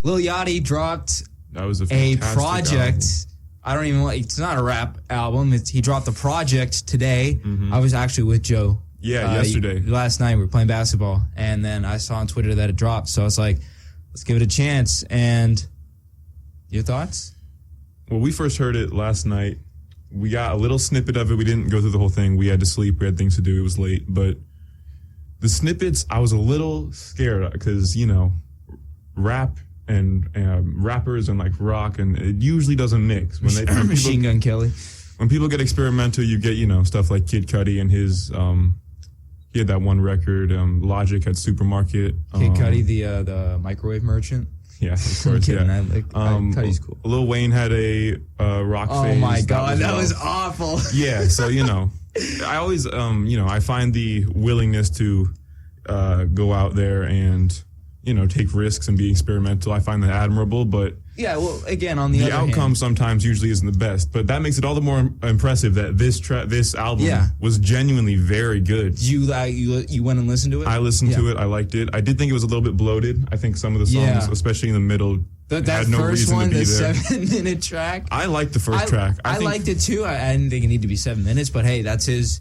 Lil Yachty dropped that was a project. Album. I don't even. It's not a rap album. He dropped the project today. I was actually with Joe. Yeah, yesterday. Last night we were playing basketball, and then I saw on Twitter that it dropped. So I was like, let's give it a chance. And your thoughts? Well, we first heard it last night. We got a little snippet of it. We didn't go through the whole thing. We had to sleep. We had things to do. It was late. But the snippets, I was a little scared because, you know, rap and rappers and like rock, and it usually doesn't mix. When Machine Gun Kelly. When people get experimental, you get, you know, stuff like Kid Cudi and his, he had that one record, Logic had Supermarket. Kid Cudi, the microwave merchant. Yeah, of course. kidding. Yeah. Cudi's cool. Lil Wayne had a rock phase. Oh my God, that was awful. Yeah, so you know, I always you know, I find the willingness to go out there and, you know, take risks and be experimental. I find that admirable, but yeah, well, again, on the other outcome hand, sometimes usually isn't the best. But that makes it all the more impressive that this album was genuinely very good. You went and listened to it? I listened to it. I liked it. I did think it was a little bit bloated. I think some of the songs, especially in the middle, that had no first reason one, to be the there. 7-minute track. I liked the first track. I liked it too. I didn't think it needed to be 7 minutes, but hey, that's his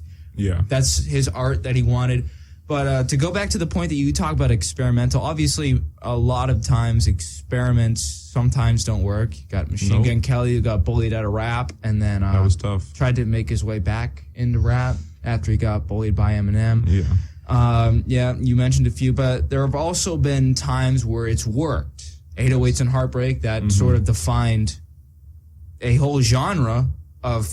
art that he wanted. But to go back to the point that you talk about experimental, obviously a lot of times experiments sometimes don't work. You got Machine Gun Kelly who got bullied out of rap, and then that was tough. Tried to make his way back into rap after he got bullied by Eminem. Yeah. You mentioned a few, but there have also been times where it's worked. 808s and Heartbreak, that sort of defined a whole genre of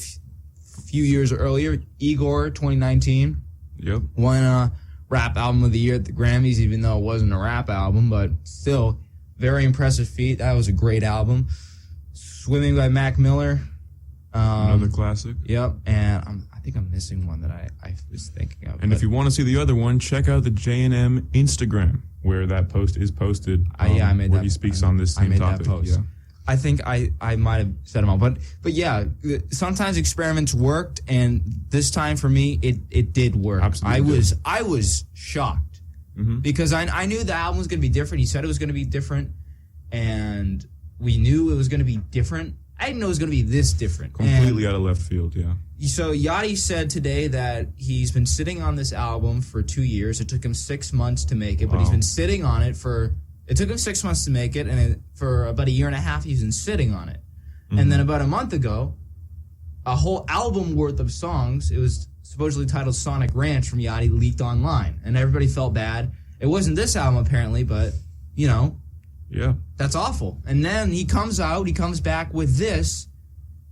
a few years earlier. Igor, 2019. Yep. Won Rap Album of the Year at the Grammys, even though it wasn't a rap album, but still, very impressive feat. That was a great album. Swimming by Mac Miller. Another classic. Yep, and I think I'm missing one that I was thinking of. And if you want to see the other one, check out the J&M Instagram, where that post is posted. I made where that. He speaks on this same topic. That post. Yeah. I think I might have said them all, but yeah, sometimes experiments worked, and this time for me, it did work. Absolutely. I was shocked because I knew the album was going to be different. He said it was going to be different, and we knew it was going to be different. I didn't know it was going to be this different. Completely out of left field, yeah. So Yachty said today that he's been sitting on this album for 2 years. It took him 6 months to make it, but he's been sitting on it for. It took him 6 months to make it, and for about a year and a half, he's been sitting on it. And then about a month ago, a whole album worth of songs, it was supposedly titled Sonic Ranch from Yachty, leaked online. And everybody felt bad. It wasn't this album, apparently, but, you know, that's awful. And then he comes back with this,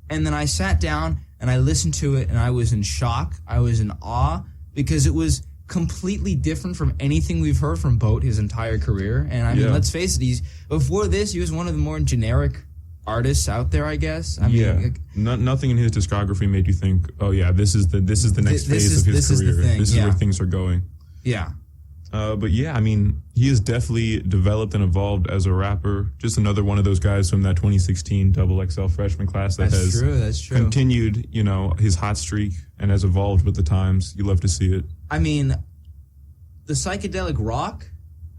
and then I sat down, and I listened to it, and I was in shock. I was in awe, because it was completely different from anything we've heard from Boat his entire career. And I mean, let's face it, before this, he was one of the more generic artists out there, I guess. I mean, nothing in his discography made you think, oh yeah, this is the next phase of his career. This is where things are going. Yeah. But yeah, I mean, he has definitely developed and evolved as a rapper. Just another one of those guys from that 2016 XXL freshman class that has continued, you know, his hot streak and has evolved with the times. You love to see it. I mean, the psychedelic rock,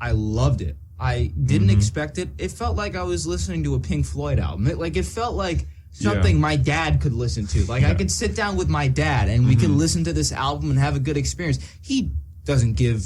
I loved it. I didn't expect it. It felt like I was listening to a Pink Floyd album. It felt like something my dad could listen to. Like I could sit down with my dad and we could listen to this album and have a good experience. He doesn't give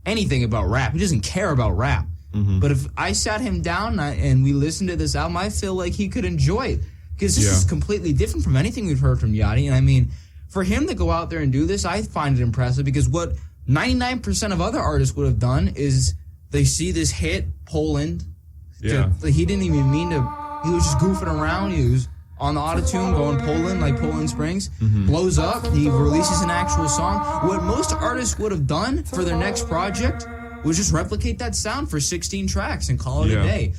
anything about rap. He doesn't care about rap. But if I sat him down and we listened to this album, I feel like he could enjoy it. Because this is completely different from anything we've heard from Yachty. And I mean, for him to go out there and do this, I find it impressive, because what 99% of other artists would have done is they see this hit, Poland. He didn't even mean to. He was just goofing around. He was on the autotune going Poland, like Poland Springs. Blows up. He releases an actual song. What most artists would have done for their next project was just replicate that sound for 16 tracks and call it a day.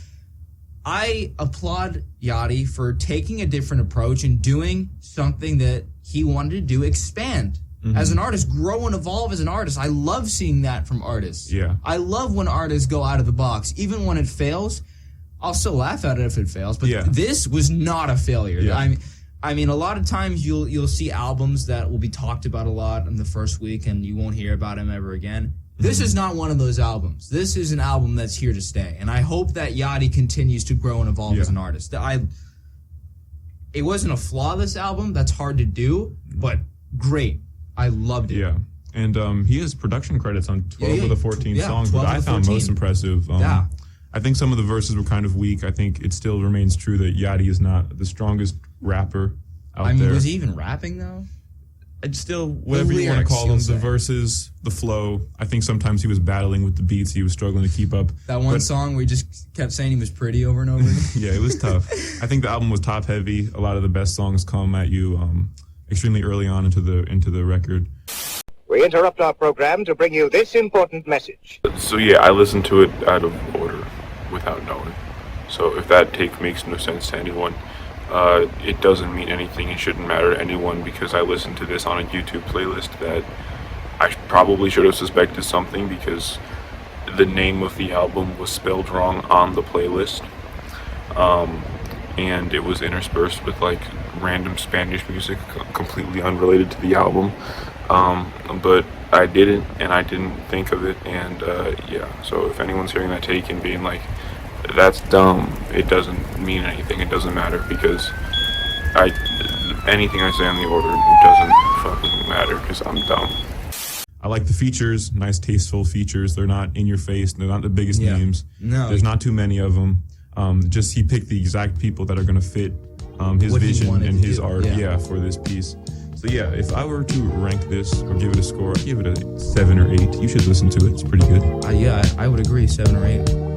I applaud Yachty for taking a different approach and doing something that he wanted to do, expand as an artist, grow and evolve as an artist. I love seeing that from artists. I love when artists go out of the box. Even when it fails, I'll still laugh at it if it fails. But this was not a failure. I mean, a lot of times you'll see albums that will be talked about a lot in the first week and you won't hear about them ever again. This is not one of those albums. This is an album that's here to stay, and I hope that Yachty continues to grow and evolve as an artist. It wasn't a flawless album. That's hard to do, but great. I loved it. Yeah. And he has production credits on 12 of the 14 songs, but I found 14. most impressive. I think some of the verses were kind of weak. I think it still remains true that Yachty is not the strongest rapper out there. Was he even rapping, though? It's still, whatever you want to call them, the verses, the flow. I think sometimes he was battling with the beats. He was struggling to keep up. That one song where he just kept saying he was pretty over and over again? Yeah, it was tough. I think the album was top heavy. A lot of the best songs come at you extremely early on into the record. We interrupt our program to bring you this important message. So yeah, I listened to it out of order without knowing. So if that take makes no sense to anyone, it doesn't mean anything. It shouldn't matter to anyone because I listened to this on a YouTube playlist that I probably should have suspected something because the name of the album was spelled wrong on the playlist. And it was interspersed with like random Spanish music completely unrelated to the album. But I didn't, and I didn't think of it, and yeah, so if anyone's hearing that take and being like, that's dumb, it doesn't mean anything, it doesn't matter, because anything I say on the order doesn't fucking matter, because I'm dumb. I like the features, nice tasteful features. They're not in your face, they're not the biggest names. No. There's not too many of them. Just he picked the exact people that are going to fit his vision and his art for this piece. So yeah, if I were to rank this or give it a score, I'd give it a 7 or 8. You should listen to it. It's pretty good. Yeah, I would agree, 7 or 8.